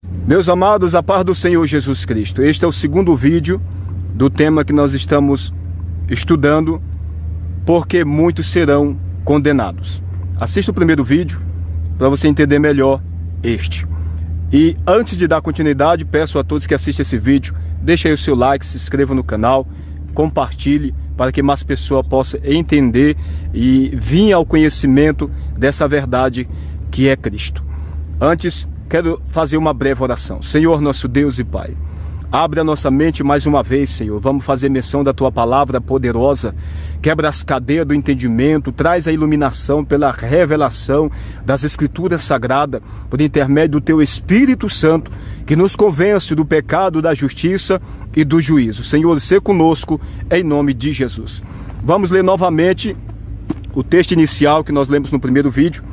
Meus amados, a paz do Senhor Jesus Cristo. Este é o segundo vídeo do tema que nós estamos estudando, porque muitos serão condenados. Assista o primeiro vídeo para você entender melhor este. E antes de dar continuidade, peço a todos que assistem esse vídeo, deixe aí o seu like, se inscreva no canal, compartilhe para que mais pessoas possam entender e vir ao conhecimento dessa verdade que é Cristo. Antes, quero fazer uma breve oração. Senhor, nosso Deus e Pai, abre a nossa mente mais uma vez, Senhor. Vamos fazer menção da Tua palavra poderosa. Quebra as cadeias do entendimento, traz a iluminação pela revelação das Escrituras Sagradas, por intermédio do Teu Espírito Santo, que nos convence do pecado, da justiça e do juízo. Senhor, seja conosco, em nome de Jesus. Vamos ler novamente o texto inicial que nós lemos no primeiro vídeo.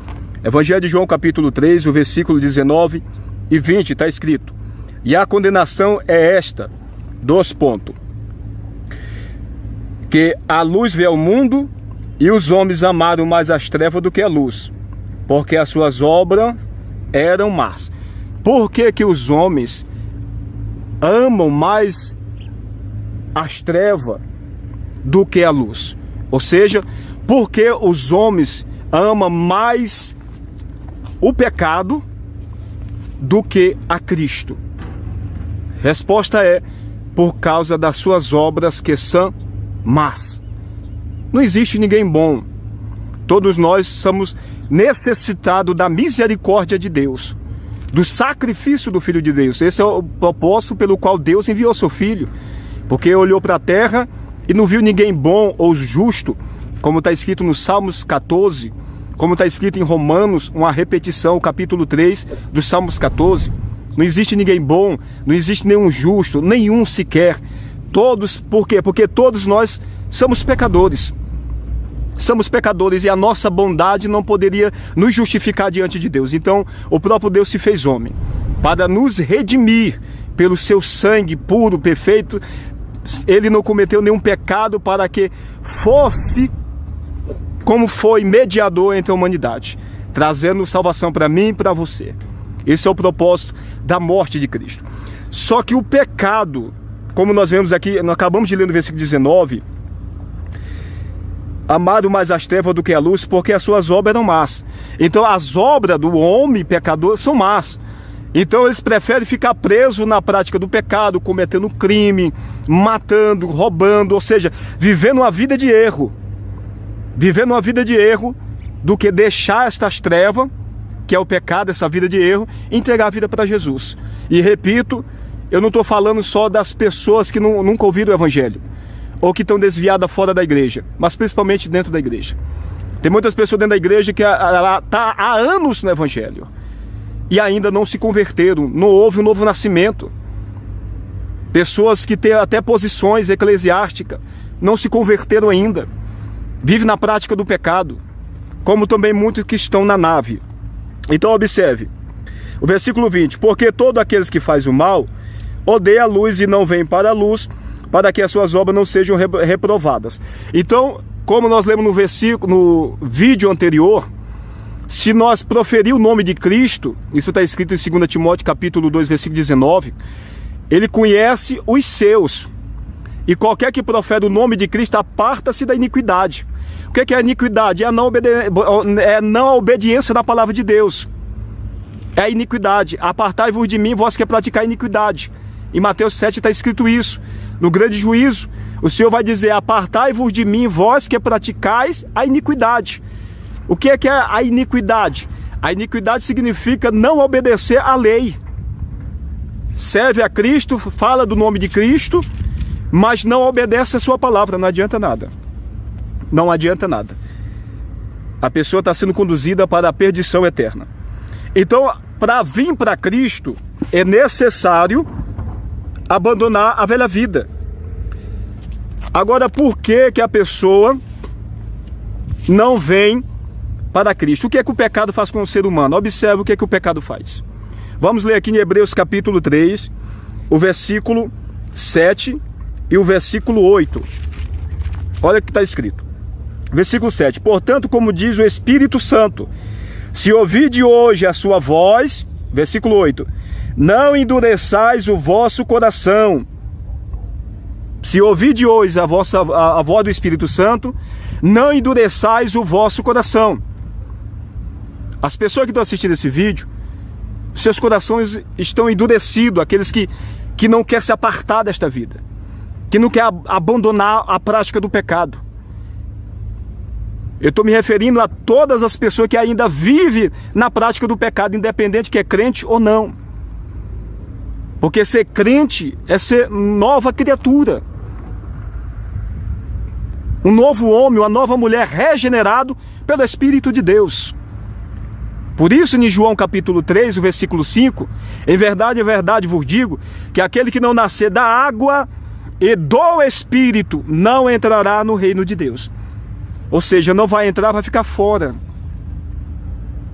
Evangelho de João, capítulo 3, o versículo 19 e 20, está escrito: e a condenação é esta, que a luz veio ao mundo, e os homens amaram mais as trevas do que a luz, porque as suas obras eram más. Por que os homens amam mais as trevas do que a luz? Ou seja, por que os homens amam mais o pecado do que a Cristo? Resposta é: por causa das suas obras que são más. Não existe ninguém bom. Todos nós somos necessitados da misericórdia de Deus, do sacrifício do Filho de Deus. Esse é o propósito pelo qual Deus enviou seu Filho, porque olhou para a terra e não viu ninguém bom ou justo, como está escrito no Salmos 14, como está escrito em Romanos, uma repetição, capítulo 3 do Salmos 14. Não existe ninguém bom, não existe nenhum justo, nenhum sequer. Todos, por quê? Porque todos nós somos pecadores. Somos pecadores e a nossa bondade não poderia nos justificar diante de Deus. Então, o próprio Deus se fez homem para nos redimir pelo seu sangue puro, perfeito. Ele não cometeu nenhum pecado para que fosse como foi mediador entre a humanidade, trazendo salvação para mim e para você. Esse é o propósito da morte de Cristo. Só que o pecado, como nós vemos aqui, nós acabamos de ler no versículo 19, amaram mais as trevas do que a luz, porque as suas obras eram más. Então as obras do homem pecador são más. Então eles preferem ficar presos na prática do pecado, cometendo crime, matando, roubando, ou seja, vivendo uma vida de erro. Vivendo uma vida de erro, do que deixar estas trevas, que é o pecado, essa vida de erro, e entregar a vida para Jesus. E repito, eu não estou falando só das pessoas que nunca ouviram o Evangelho, ou que estão desviadas fora da igreja, mas principalmente dentro da igreja. Tem muitas pessoas dentro da igreja que está há anos no Evangelho, e ainda não se converteram, não houve um novo nascimento. Pessoas que têm até posições eclesiásticas, não se converteram ainda. Vive na prática do pecado, como também muitos que estão na nave. Então observe, o versículo 20: porque todos aqueles que fazem o mal, odeiam a luz e não vêm para a luz, para que as suas obras não sejam reprovadas. Então, como nós lemos no versículo, no vídeo anterior, se nós proferir o nome de Cristo, isso está escrito em 2 Timóteo capítulo 2, versículo 19, ele conhece os seus. E qualquer que profere o nome de Cristo aparta-se da iniquidade. O que é a iniquidade? É a não obediência da palavra de Deus. É a iniquidade. Apartai-vos de mim, vós que praticai iniquidade. Em Mateus 7 está escrito isso. No grande juízo, o Senhor vai dizer: apartai-vos de mim, vós que praticais a iniquidade. O que é a iniquidade? A iniquidade significa não obedecer à lei. Serve a Cristo, fala do nome de Cristo, mas não obedece a sua palavra. Não adianta nada. Não adianta nada. A pessoa está sendo conduzida para a perdição eterna. Então, para vir para Cristo, é necessário abandonar a velha vida. Agora, por que a pessoa não vem para Cristo? O que é que o pecado faz com o ser humano? Observe o que é que o pecado faz. Vamos ler aqui em Hebreus capítulo 3, o versículo 7 e o versículo 8. Olha o que está escrito. Versículo 7. Portanto, como diz o Espírito Santo, se ouvide hoje a sua voz, versículo 8. Não endureçais o vosso coração. Se ouvide hoje a voz do Espírito Santo, não endureçais o vosso coração. As pessoas que estão assistindo esse vídeo, seus corações estão endurecidos, aqueles que não querem se apartar desta vida, que não querem abandonar a prática do pecado. Eu estou me referindo a todas as pessoas que ainda vivem na prática do pecado, independente que é crente ou não. Porque ser crente é ser nova criatura. Um novo homem, uma nova mulher regenerado pelo Espírito de Deus. Por isso, em João capítulo 3, o versículo 5, em verdade vos digo, que aquele que não nascer da água e do Espírito não entrará no reino de Deus. Ou seja, não vai entrar, vai ficar fora.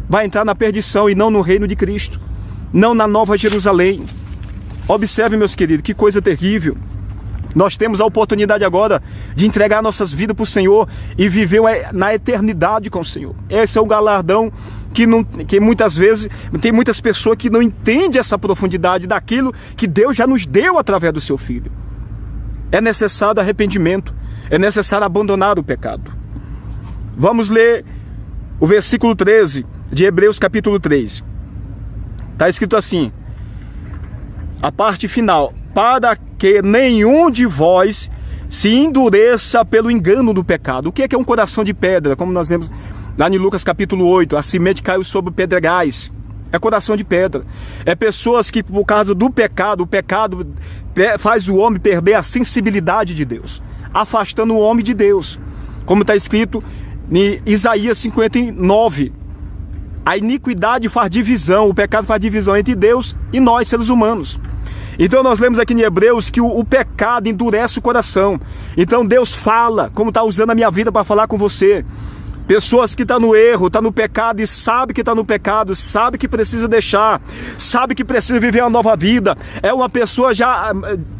Vai entrar na perdição e não no reino de Cristo. Não na Nova Jerusalém. Observe, meus queridos, que coisa terrível. Nós temos a oportunidade agora de entregar nossas vidas para o Senhor e viver na eternidade com o Senhor. Esse é o galardão que muitas vezes tem muitas pessoas que não entendem essa profundidade daquilo que Deus já nos deu através do seu Filho. É necessário arrependimento, é necessário abandonar o pecado. Vamos ler o versículo 13 de Hebreus capítulo 3. Está escrito assim, a parte final: para que nenhum de vós se endureça pelo engano do pecado. O que é um coração de pedra? Como nós vemos lá em Lucas capítulo 8, a semente caiu sobre pedregais. É coração de pedra. É pessoas que, por causa do pecado, o pecado faz o homem perder a sensibilidade de Deus, afastando o homem de Deus. Como está escrito em Isaías 59, a iniquidade faz divisão, o pecado faz divisão entre Deus e nós, seres humanos. Então nós lemos aqui em Hebreus que o pecado endurece o coração. Então Deus fala, como está usando a minha vida para falar com você. Pessoas que estão no erro, estão no pecado e sabem que está no pecado, sabem que precisa deixar, sabem que precisa viver uma nova vida. É uma pessoa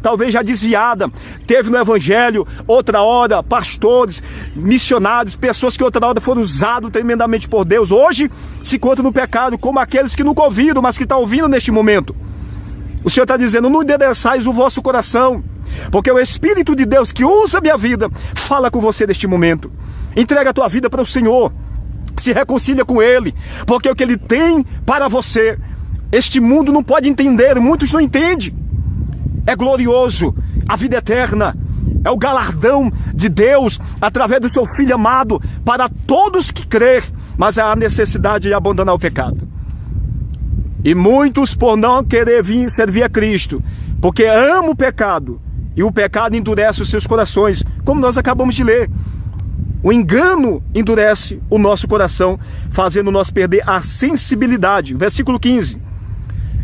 talvez já desviada, teve no evangelho, outra hora, pastores, missionários, pessoas que outra hora foram usados tremendamente por Deus. Hoje se encontram no pecado, como aqueles que nunca ouviram, mas que estão ouvindo neste momento. O Senhor está dizendo, não endureçais o vosso coração, porque o Espírito de Deus que usa a minha vida, fala com você neste momento. Entrega a tua vida para o Senhor, se reconcilia com Ele, porque o que Ele tem para você, este mundo não pode entender, muitos não entendem. É glorioso, a vida eterna, é o galardão de Deus, através do seu Filho amado, para todos que crêem, mas há a necessidade de abandonar o pecado. E muitos, por não querer servir a Cristo, porque amam o pecado, e o pecado endurece os seus corações, como nós acabamos de ler. O engano endurece o nosso coração, fazendo nós perder a sensibilidade. Versículo 15.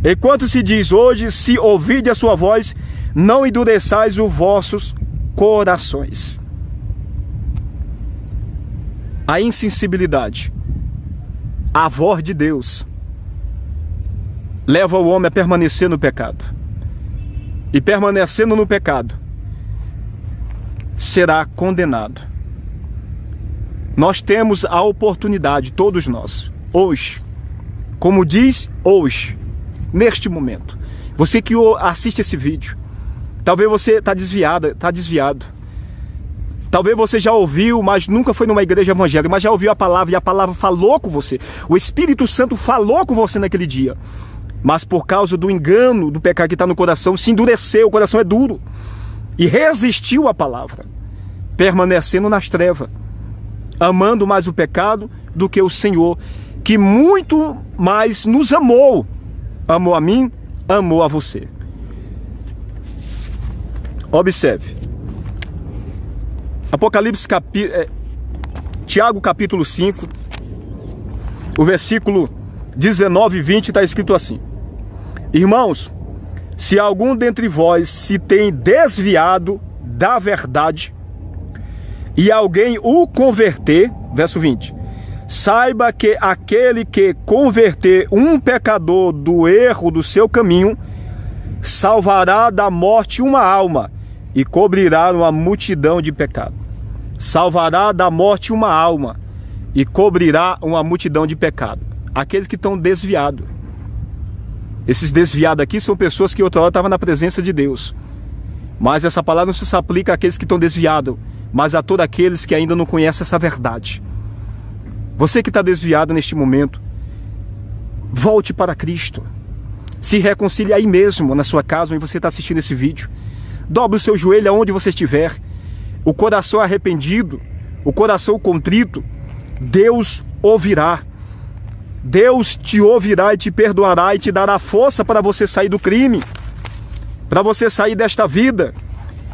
Enquanto se diz hoje, se ouvide a sua voz, não endureçais os vossos corações. A insensibilidade, a voz de Deus, leva o homem a permanecer no pecado. E permanecendo no pecado, será condenado. Nós temos a oportunidade, todos nós, hoje, como diz hoje, neste momento. Você que assiste esse vídeo, talvez você está desviado. Talvez você já ouviu, mas nunca foi numa igreja evangélica, mas já ouviu a palavra e a palavra falou com você. O Espírito Santo falou com você naquele dia. Mas por causa do engano, do pecado que está no coração, se endureceu, o coração é duro. E resistiu à palavra, permanecendo nas trevas, amando mais o pecado do que o Senhor, que muito mais nos amou. Amou a mim, amou a você. Observe. Tiago capítulo 5, o versículo 19 e 20 está escrito assim: irmãos, se algum dentre vós se tem desviado da verdade, e alguém o converter, verso 20, saiba que aquele que converter um pecador do erro do seu caminho, salvará da morte uma alma e cobrirá uma multidão de pecado. Salvará da morte uma alma e cobrirá uma multidão de pecado. Aqueles que estão desviados. Esses desviados aqui são pessoas que outra hora estavam na presença de Deus. Mas essa palavra não se aplica àqueles que estão desviados, mas a todos aqueles que ainda não conhecem essa verdade. Você que está desviado neste momento, volte para Cristo. Se reconcilie aí mesmo, na sua casa, onde você está assistindo esse vídeo. Dobre o seu joelho aonde você estiver. O coração arrependido, o coração contrito, Deus ouvirá. Deus te ouvirá e te perdoará e te dará força para você sair do crime, para você sair desta vida.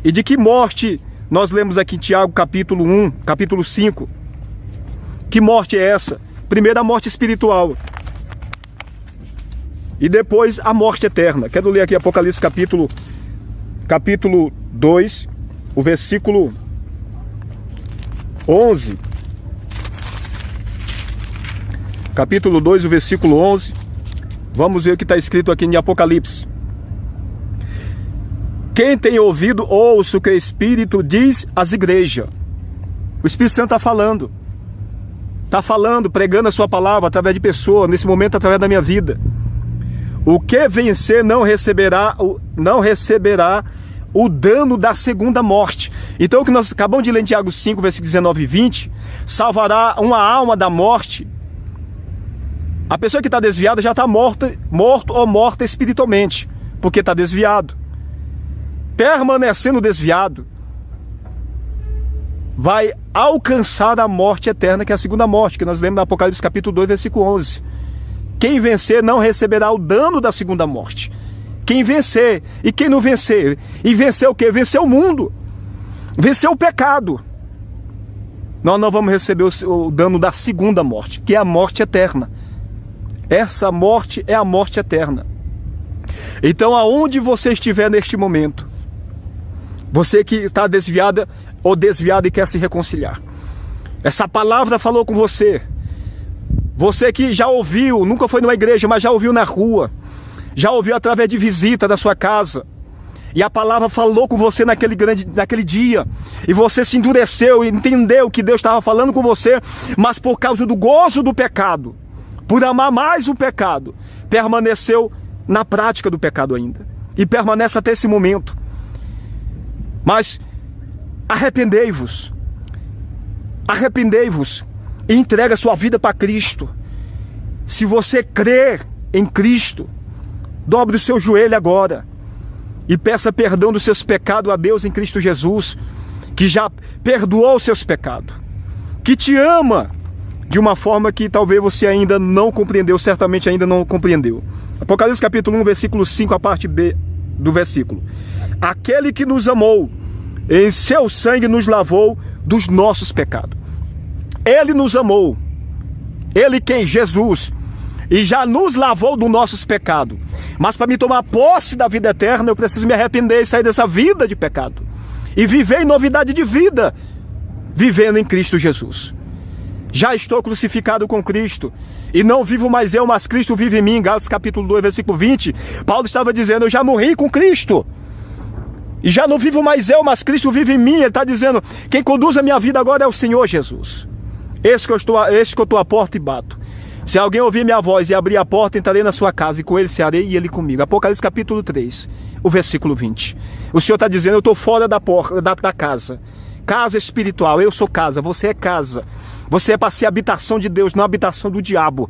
E de que morte nós lemos aqui em Tiago capítulo 1, capítulo 5. Que morte é essa? Primeiro a morte espiritual e depois a morte eterna. Quero ler aqui Apocalipse capítulo 2, o versículo 11. Capítulo 2, o versículo 11. Vamos ver o que está escrito aqui em Apocalipse. Quem tem ouvido, ouça o que o Espírito diz às igrejas. O Espírito Santo está falando. Está falando, pregando a sua palavra através de pessoas, nesse momento através da minha vida. O que vencer não receberá o dano da segunda morte. Então o que nós acabamos de ler em Tiago 5, versículos 19 e 20, salvará uma alma da morte. A pessoa que está desviada já está morto ou morta espiritualmente, porque está desviado. Permanecendo desviado, vai alcançar a morte eterna, que é a segunda morte, que nós lemos no Apocalipse capítulo 2, versículo 11. Quem vencer não receberá o dano da segunda morte. Quem vencer, e quem não vencer? E vencer o quê? Vencer o mundo, vencer o pecado. Nós não vamos receber o dano da segunda morte, que é a morte eterna. Essa morte é a morte eterna. Então, aonde você estiver neste momento, você que está desviada ou desviado e quer se reconciliar, essa palavra falou com você. Você que já ouviu, nunca foi numa igreja, mas já ouviu na rua, já ouviu através de visita da sua casa, e a palavra falou com você naquele dia, e você se endureceu e entendeu que Deus estava falando com você, mas por causa do gozo do pecado, por amar mais o pecado, permaneceu na prática do pecado ainda, e permanece até esse momento. Mas arrependei-vos e entrega a sua vida para Cristo. Se você crer em Cristo, dobre o seu joelho agora e peça perdão dos seus pecados a Deus em Cristo Jesus, que já perdoou os seus pecados, que te ama de uma forma que talvez você ainda não compreendeu, certamente ainda não compreendeu. Apocalipse capítulo 1, versículo 5, a parte B do versículo. Aquele que nos amou, em seu sangue nos lavou dos nossos pecados. Ele nos amou. Ele quem? Jesus. E já nos lavou dos nossos pecados. Mas para me tomar posse da vida eterna, eu preciso me arrepender e sair dessa vida de pecado. E viver em novidade de vida, vivendo em Cristo Jesus. Já estou crucificado com Cristo, e não vivo mais eu, mas Cristo vive em mim. Gálatas capítulo 2, versículo 20, Paulo estava dizendo, eu já morri com Cristo, e já não vivo mais eu, mas Cristo vive em mim. Ele está dizendo, quem conduz a minha vida agora é o Senhor Jesus. Eis que eu estou à porta e bato. Se alguém ouvir minha voz e abrir a porta, entrarei na sua casa, e com ele cearei e ele comigo. Apocalipse capítulo 3, o versículo 20. O Senhor está dizendo, eu estou fora da porta, da casa. Casa espiritual, eu sou casa, você é casa. Você é para ser habitação de Deus, não habitação do diabo.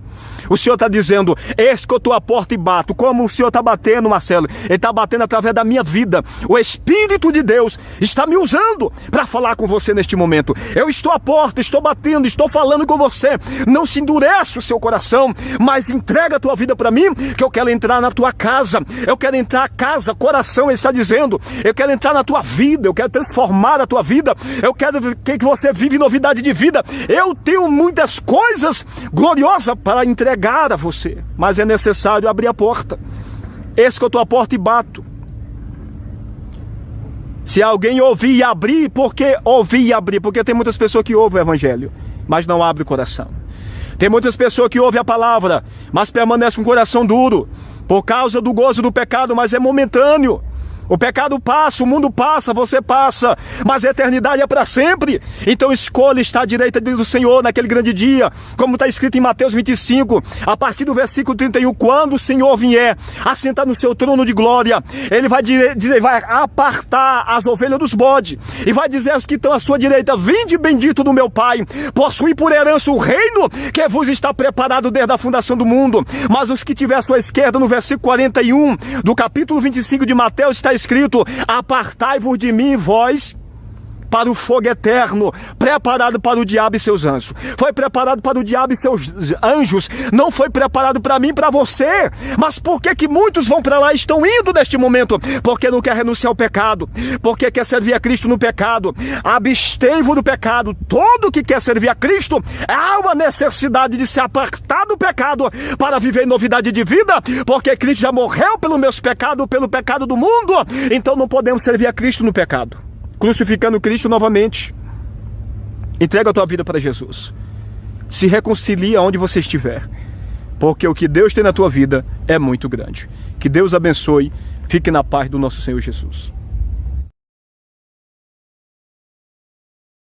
O Senhor está dizendo, eis que eu estou à porta e bato. Como o Senhor está batendo, Marcelo? Ele está batendo através da minha vida. O Espírito de Deus está me usando para falar com você neste momento. Eu estou à porta, estou batendo, estou falando com você. Não se endurece o seu coração, mas entrega a tua vida para mim, que eu quero entrar na tua casa. Eu quero entrar na casa, coração, ele está dizendo. Eu quero entrar na tua vida, eu quero transformar a tua vida. Eu quero que você vive novidade de vida. Eu tenho muitas coisas gloriosas para entregar a você, mas é necessário abrir a porta. Eis que eu estou à porta e bato. Se alguém ouvir e abrir, por que ouvir e abrir? Porque tem muitas pessoas que ouvem o evangelho, mas não abrem o coração. Tem muitas pessoas que ouvem a palavra, mas permanecem com o coração duro, por causa do gozo do pecado, mas é momentâneo. O pecado passa, o mundo passa, você passa, mas a eternidade é para sempre. Então escolha estar à direita do Senhor naquele grande dia, como está escrito em Mateus 25, a partir do versículo 31, quando o Senhor vier assentar no seu trono de glória, Ele vai dizer, vai apartar as ovelhas dos bodes, e vai dizer aos que estão à sua direita, vinde bendito do meu Pai, possui por herança o reino que vos está preparado desde a fundação do mundo. Mas os que tiver à sua esquerda, no versículo 41 do capítulo 25 de Mateus, está escrito, apartai-vos de mim, vós, para o fogo eterno, preparado para o diabo e seus anjos. Foi preparado para o diabo e seus anjos, não foi preparado para mim e para você. Mas por que que muitos vão para lá e estão indo neste momento? Porque não quer renunciar ao pecado, porque quer servir a Cristo no pecado. Abstém-vos do pecado. Todo que quer servir a Cristo, há uma necessidade de se apartar do pecado para viver em novidade de vida, porque Cristo já morreu pelos meus pecados, pelo pecado do mundo. Então não podemos servir a Cristo no pecado. Crucificando Cristo novamente. Entrega a tua vida para Jesus. Se reconcilia onde você estiver, porque o que Deus tem na tua vida é muito grande. Que Deus abençoe. Fique na paz do nosso Senhor Jesus.